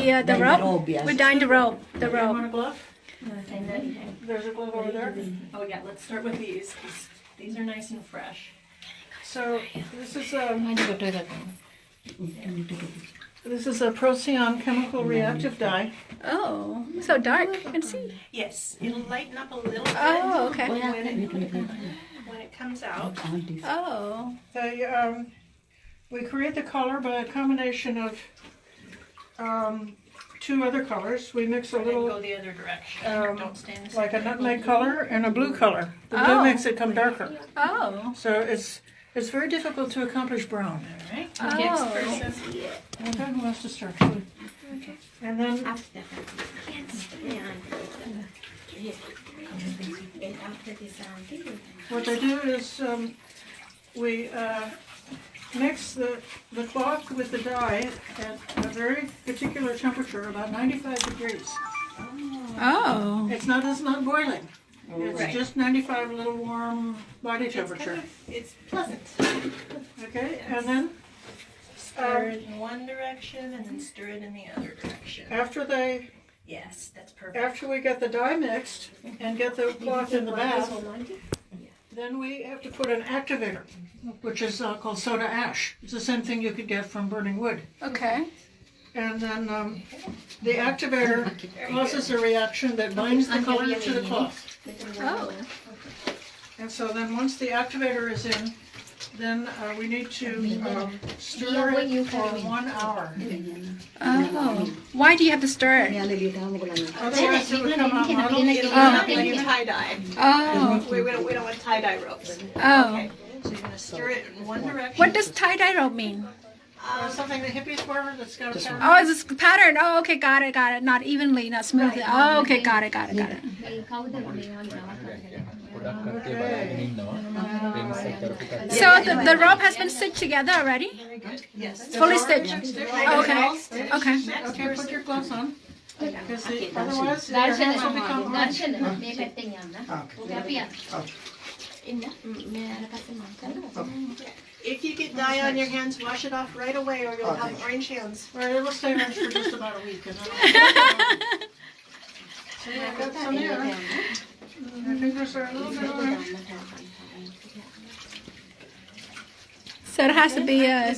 the robe. We're dyeing the robe. The You want robe. a glove? There's a glove over there. Oh yeah, let's start with these. These are nice and fresh. So this is a Procyon chemical reactive dye. Oh, so dark. I can see. Yes, it'll lighten up a little bit Oh, okay. when it comes out. Oh. We create the color by a combination of two other colors. We mix a And then go little, the other direction. Don't stand in the like a center. nutmeg color and a blue color. The blue Oh. makes it come darker. Oh. So it's very difficult to accomplish brown. All right. Oh. Next person. Okay, who wants to start? And then what they do is we mix the cloth with the dye at a very particular temperature, about 95 degrees. Oh. It's not boiling. It's Right. just 95, a little warm body temperature. It's pleasant. Okay, and then Stir it in one direction and then stir it in the other direction. After Yes, that's perfect. after we get the dye mixed and get the cloth in the bath, then we have to put an activator, which is called soda ash. It's the same thing you could get from burning wood. Okay. And then the activator causes a reaction that binds the color to the cloth. Oh. And so then once the activator is in, then we need to stir it for 1 hour. Oh. Why do you have to stir it? Otherwise it would come out mottled. Like tie-dye. Oh. We don't want tie-dye ropes. Oh. Okay, so you're gonna stir it in one direction. What does tie-dye rope mean? Something the hippies wear that's got a pattern. Oh, it's a pattern. Oh, okay, got it. Not evenly, not smoothly. Oh, okay, got it. So the rope has been stitched together already? Very good. Yes. Fully stitched? Oh, okay. Okay. Okay, put your gloves on. Because otherwise your hands will become orange. If you get dye on your hands, wash it off right away or you'll have orange hands. Right, it will stay orange for just about a week. And then so I've got some here. My fingers are a little bit orange. So it has to be a.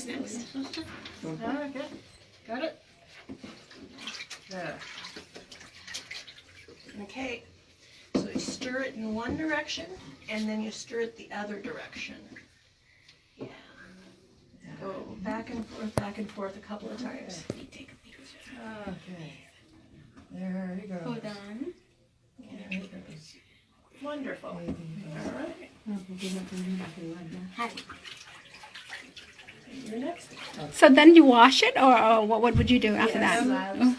Okay, got it? There. Okay, so you stir it in one direction and then you stir it the other direction. Yeah. Go back and forth a couple of times. Okay. There you go. Hold on. There it goes. Wonderful. All right. You're next. So then you wash it, or what would you do after that? Oh.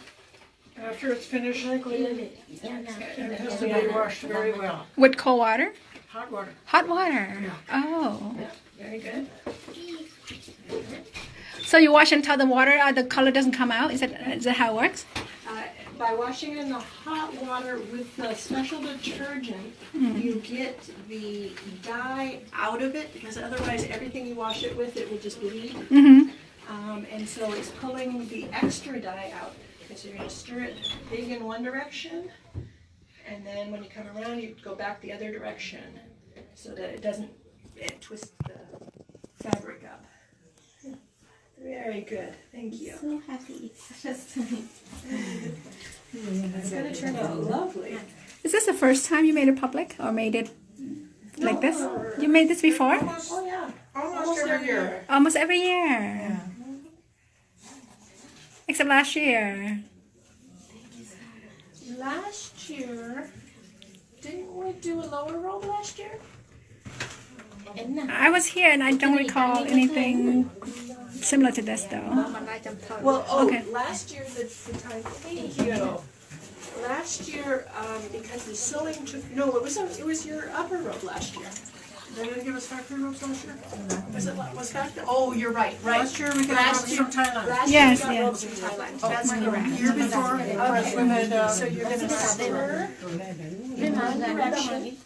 After it's finished, it has to be washed very well. With cold water? Hot water. Hot water. Oh. Very good. So you wash until the water, the color doesn't come out? Is that how it works? By washing in the hot water with the special detergent, you get the dye out of it because otherwise everything you wash it with, it will just bleed. Mm-hmm. And so it's pulling the extra dye out. Okay, so you're going to stir it big in one direction, and then when you come around, you go back the other direction so that it doesn't twist the fabric up. Very good. Thank you. So happy. It's going to turn out lovely. Is this the first time you made it public, or made it like this? You made this before? Oh yeah. Almost every year. Almost every year. Except last year. Last year, didn't we do a lower robe last year? I was here and I don't recall anything similar to this though. Well, Okay. last year the time. Thank you. Last year, because the sewing took it was your upper robe last year. They didn't give us factory ropes last year? Was factory? Oh, you're right. Last year we got Last ropes year- from Thailand. Last Yes, year we got yes. robes from Thailand. That's correct. Year before, we made So you're going to stir in one direction,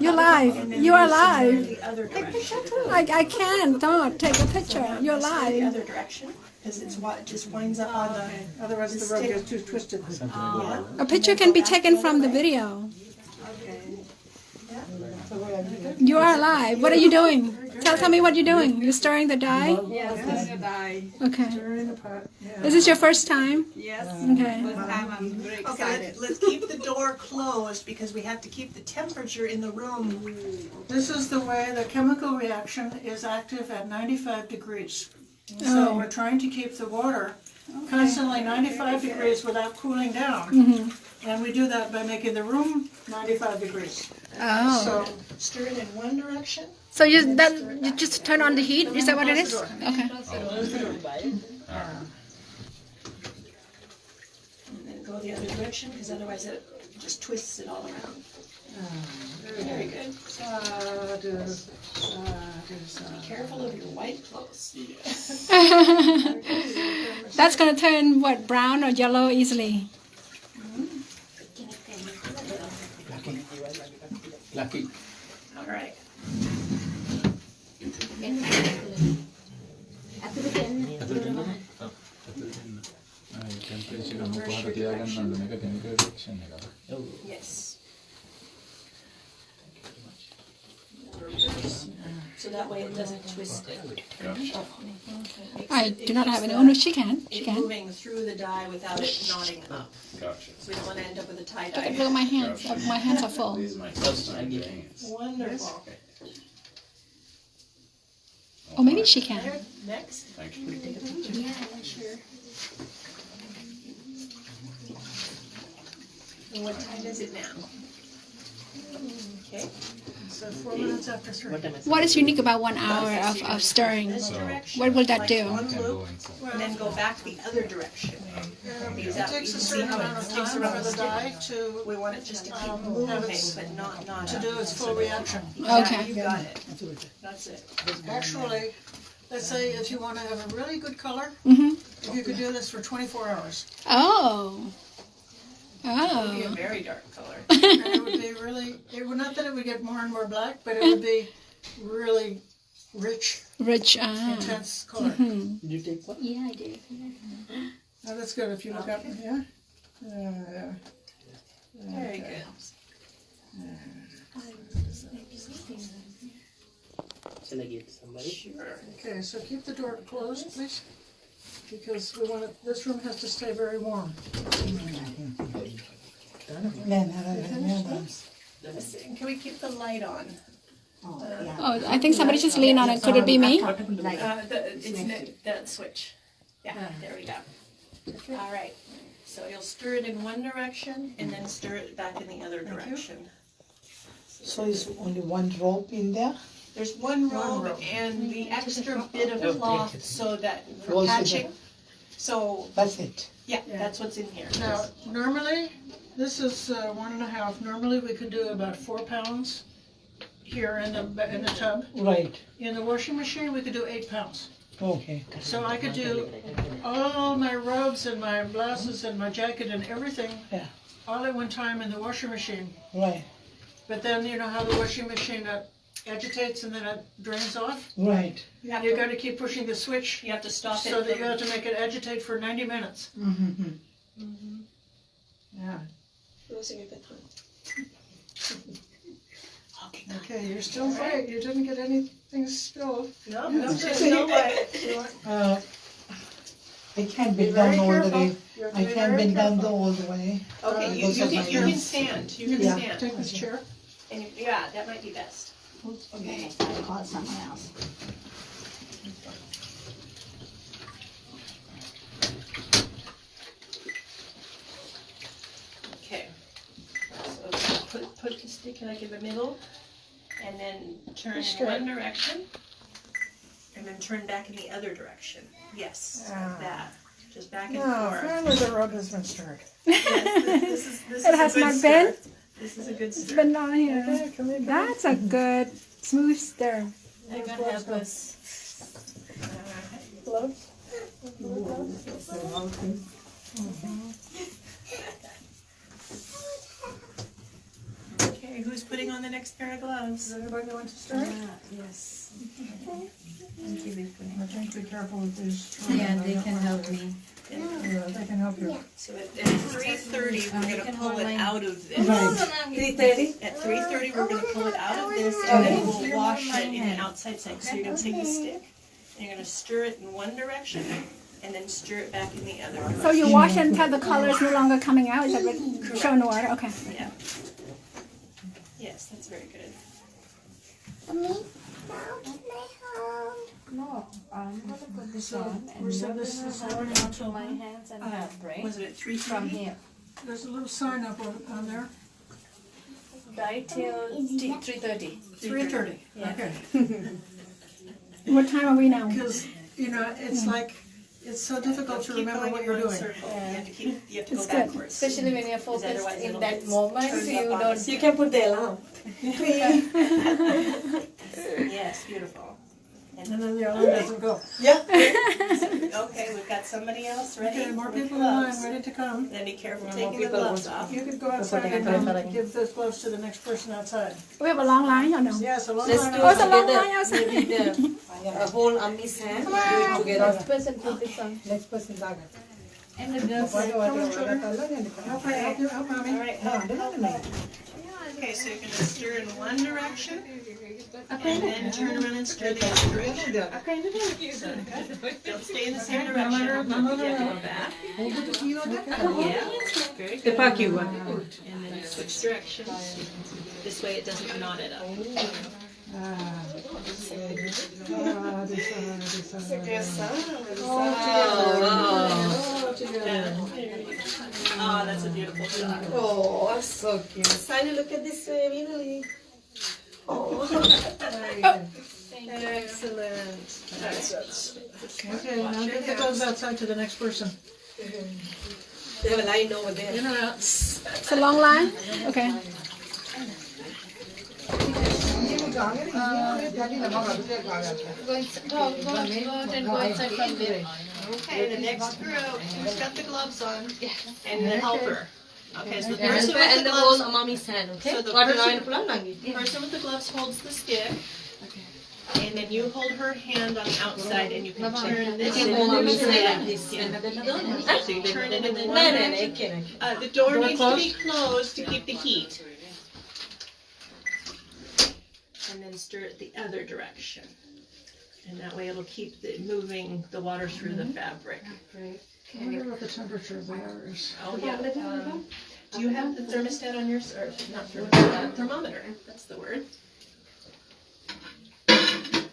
You're live. You are live. The other direction. I can't. Don't take a picture. You're The live. other direction, because it's what it just winds up on the. Otherwise the rope gets too twisted. Yeah. A picture can be taken from the video. You are live. What are you doing? Tell me what you're doing. You're stirring the dye? Yes, stirring the dye. Okay. Stirring the pot. Yeah. Is this your first time? Yes. Okay. First time I'm very Okay, excited. let's keep the door closed because we have to keep the temperature in the room. This is the way the chemical reaction is active at 95 degrees. So Oh. we're trying to keep the water constantly 95 degrees without cooling down. And we do that by making the room 95 degrees. Oh. So Stir it in one direction. So you just turn on the heat? Is that what it is? Okay. And then go the other direction because otherwise it just twists it all around. Very good. Be careful of your white clothes. That's going to turn, what, brown or yellow easily? Lucky. All right. Yes. So that way it doesn't twist it. I do not have any. Oh, no, she can. She It's can. moving through the die without it knotting up. Gotcha. So we don't want to end up with a tie Look at dye. my hands. My hands are full. This is my first time doing it. Wonderful. Oh, maybe she can. There, next. Thank you. Yeah, sure. And what time is it now? Okay. So 4 minutes after 3. What is unique about 1 hour of stirring? This direction. What will that like do? one loop, and then go back the other direction. It that- takes you a see certain how it amount of takes time around for the the dye to We want it just to keep have moving, its- but not to do its full reaction. Okay. You got it. That's it. Actually, let's say if you want to have a really good color, Mm-hmm. you could do this for 24 hours. Oh. It would be a Oh. very dark color. And it would be really, it would not that it would get more and more black, but it would be really rich, Rich. intense color. Hmm. Yeah, I did. Now that's good if you look up, yeah? Yeah. Very good. Shall I give somebody? Sure. Okay, so keep the door closed, please, because we want it, this room has to stay very warm. Can we keep the light on? Oh, I think somebody just leaned on it. Could it be me? That switch. Yeah, there we go. All right. So you'll stir it in one direction and then stir it back in the other direction. So is only one rope in there? There's one robe and the extra bit of cloth so that for Also patching. So, That's it. yeah, that's what's in here. Now, normally, this is 1.5. Normally, we could do about 4 pounds here in the tub. Right. In the washing machine, we could do 8 pounds. Okay. So I could do all my robes and my blouses and my jacket and everything Yeah. all at one time in the washing machine. Right. But then you know how the washing machine agitates and then it drains off? Right. You got to keep pushing the switch You have to stop it. so that you have to make it agitate for 90 minutes. Mm-hmm. Yeah. Okay, you're still great. You didn't get anything spilled. No, there's no way. I can't Be bend very down all the careful. way. You have to I be can't very bend down careful. all the way. Okay, you Because of my can hands. stand. You can Yeah. stand. Take this chair. And yeah, that might be best. Okay. I'll call someone else. Okay. So put the stick like in the middle, and then turn in one direction, and then turn back in the other direction. Yes, like that. Just back and No, forth. finally the rug has been stirred. This is It has not been. This is a good It's stir. been on here. Okay, come in. That's a good smooth stir. I'm gonna have this. Gloves? Okay. Okay, who's putting on the next pair of gloves? Does anybody want to start? Yes. I think be careful with these. Yeah, they can help me. Yeah, they can help you. So at 3:30, we're you gonna can pull hold it mine. out of this. 3:30? At 3:30, we're gonna pull it out of this, and then we'll wash it in the outside sink. So you're gonna take the stick, and you're gonna stir it in one direction, and then stir it back in the other direction. So you wash until the color is no longer coming out? Is that what? Show in the water? Okay. Yeah. Yes, that's very good. No, I'm gonna put this on and we said you're this gonna is have already it on to my hands and fabric Was it at 3:30? from here. There's a little sign up on there. Dye till 3:30. 3:30. Yeah. Okay. What time are we now? Because, it's like, it's so difficult to Keep remember going what in you're one doing. circle. You have to It's go good. backwards. Especially when you're focused otherwise in it'll that get moment, turned you up on don't. You can put the alarm. Yes, beautiful. And then the alarm doesn't go. Yeah. Okay, we've got somebody else ready. Okay, more with people in line, gloves. ready to come. Then be careful More taking the people gloves want off. You could go outside and give those gloves to the next person outside. We have a long line or no? Yes, a long Let's line. do Oh, it's a long together. line outside. Maybe the whole Ami's hand, do it together. person put this on. Next person target. And the girls Okay, help mommy. All right, help. Okay, so you're gonna stir in one direction, and then turn around and stir the other direction. Don't stay in the same direction. You have to go back. Yeah, very good. And then you switch directions. This way it doesn't knot it up. Oh, that's a beautiful shot. Oh, so cute. Sally, look at this way, really. Oh. Excellent. Okay, now get the gloves outside to the next person. They have a line over there. In or out? It's a long line? Okay. Okay, the next group, who's got the gloves on? And the helper. Okay, so the person with the gloves, mommy's hand, okay? so the person with the gloves holds the stick. And then you hold her hand on the outside and you can turn this in one direction. So you turn it in one direction. The door needs to be closed to keep the heat. And then stir it the other direction. And that way it'll keep moving the water through the fabric. I wonder what the temperature of the air is. Oh, yeah. Do you have the thermostat on yours, or not thermometer, that's the word.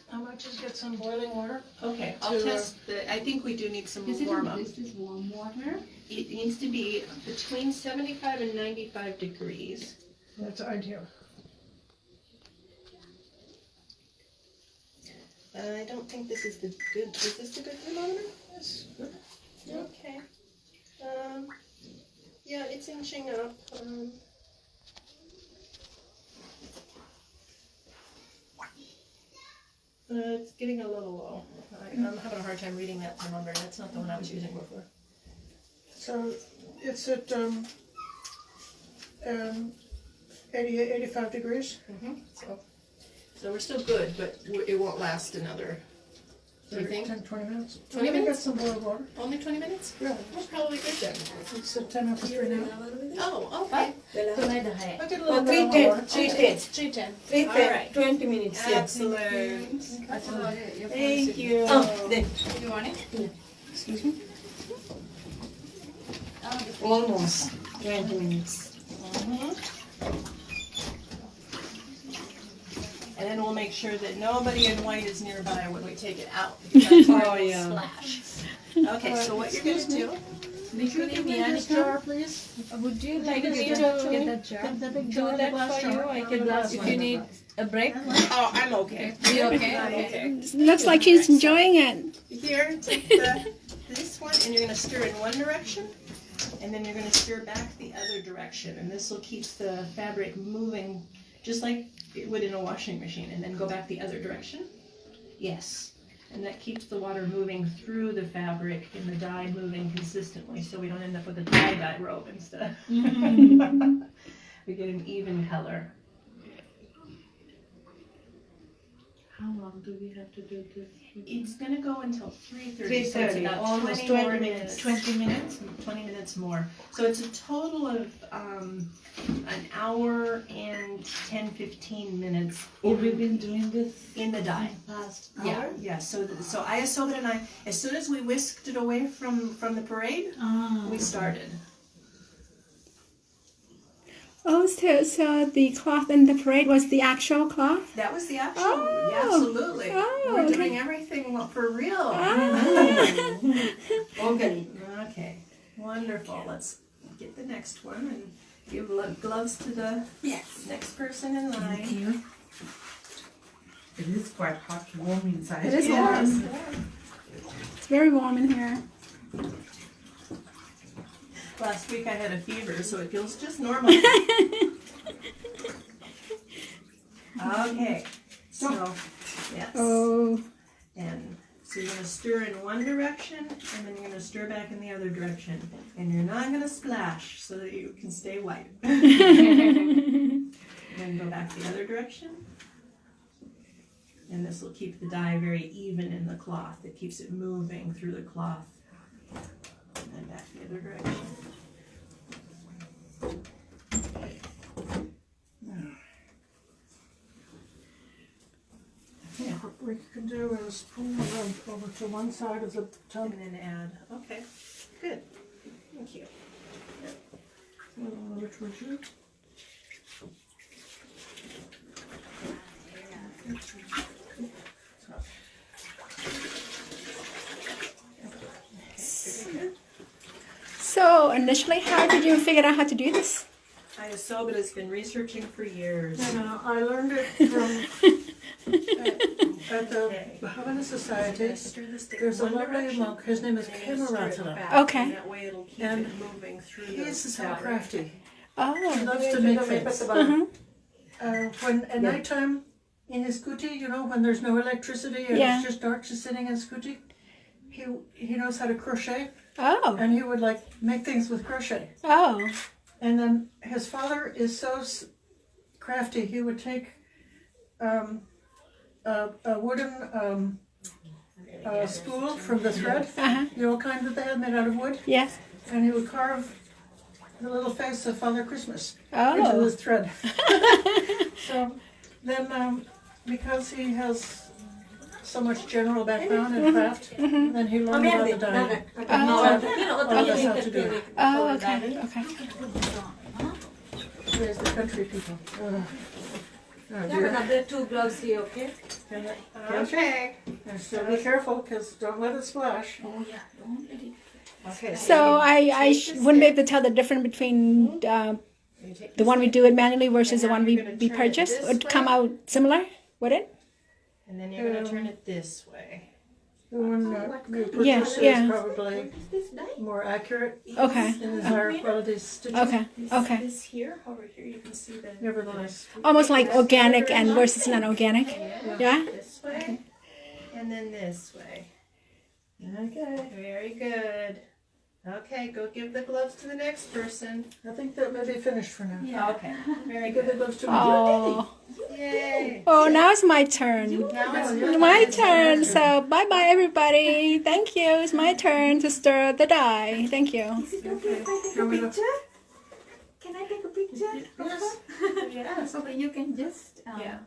How much is get some boiling water? Okay, I'll test I think we do need some warm up. This is warm water. It needs to be between 75 and 95 degrees. That's ideal. I don't think this is the good, is this the good thermometer? Yes, good. Okay. Yeah, it's inching up. It's getting a little low. I'm having a hard time reading that thermometer. That's not the one I was using before. So it's at 85 degrees. So we're still good, but it won't last another. Do you think? 10, 20 minutes. 20 We got minutes? some boiled water. Only 20 minutes? Yeah. That's probably good then. It's at 10 after 3 now. Oh, okay. I get a little Oh, bit of water. 3:10. 3:10. All right. 20 minutes, yeah. Excellent. Thank you. Oh, then. You want it? Excuse me? Almost 20 minutes. And then we'll make sure that nobody in white is nearby when we take it out. Because that's where it'll splash. Okay, so what you're gonna do? This jar, please. Would you like me to get that jar? The big Do jar, the that glass for you? jar. I The can, glass if one. you need a break. Oh, I'm okay. You okay? I'm okay. Looks like she's enjoying it. Here, take this one, and you're gonna stir in one direction, and then you're gonna stir back the other direction, and this will keep the fabric moving just like it would in a washing machine, and then go back the other direction. Yes. And that keeps the water moving through the fabric and the dye moving consistently, so we don't end up with a tie-dye robe instead. We get an even color. How long do we have to do this? It's gonna go until 3:30. 3:30, So it's about almost 20 20 minutes. 20 minutes, 20 minutes more. So it's a total of an hour and 10-15 minutes Oh, we've been doing this in the dye. past Yeah, hour? yeah. So Ayasoga and I, as soon as we whisked it away from the parade, we started. Oh, so the cloth in the parade was the actual cloth? That was the actual. Oh. Yeah, absolutely. Oh, We're okay. doing everything for real. Okay. Okay, wonderful. Let's get the next one and give gloves to the next person in line. It is quite hot, warm inside. It is warm. It's very warm in here. Last week I had a fever, so it feels just normal. Okay, so yes, Oh, and so you're gonna stir in one direction, and then you're gonna stir back in the other direction, and you're not gonna splash so that you can stay white. Then go back the other direction, and this will keep the dye very even in the cloth. It keeps it moving through the cloth, and then back the other direction. Yeah, what we can do is pull the rope over to one side of the tub. And then add, okay, good, thank you. Which would you? so initially, how did you figure out how to do this? Ayasoga has been researching for years. And I learned it from at the Bhikkhunis Society. Stir the stick There's a one lovely direction, monk. His name is and then you stir it Kimaratana. back, Okay. and that way it'll keep And it moving through the He's so fabric. crafty. He Oh, loves to make things. uh-huh. When at nighttime in his kuti, you know, when there's no electricity and Yeah. it's just dark, just sitting in his kuti, he knows how to crochet, Oh, and he would like make things with crochet. oh, And then his father is so crafty. He would take a wooden spool from the thread, uh-huh. the old kind that they had made out of wood, Yes. and he would carve the little face of Father Christmas into Oh. this thread. So then, because he has so much general background in craft, then he learned about the dye. Oh, All of us have to do it. oh, okay, okay. There's the country people. Oh There dear. are another 2 gloves here, okay? Okay. And so be careful, because don't let it splash. Okay. So I wouldn't be able to tell the difference between You take the one we do it manually versus the one we purchase. It would come out similar, would it? and then you're going to turn it this way. The one you purchase Yeah, is yeah. probably This dye? more accurate Okay, in the higher quality stitching. okay, okay. This here, over here, you can see the Nevertheless, Almost like organic and versus non-organic. Yeah. this way, and then this way. okay. Very good. Okay, go give the gloves to the next person. I think that may be finished for now. Okay, very Give the good. gloves to me. Oh, Yay! oh, now it's my turn. Now it's My turn. So bye bye everybody. Thank you. It's my turn to stir the dye. Thank you. Is it okay if I take a Can we look? picture? Can I take a picture? Yes. Yes. Okay, you can just Yeah.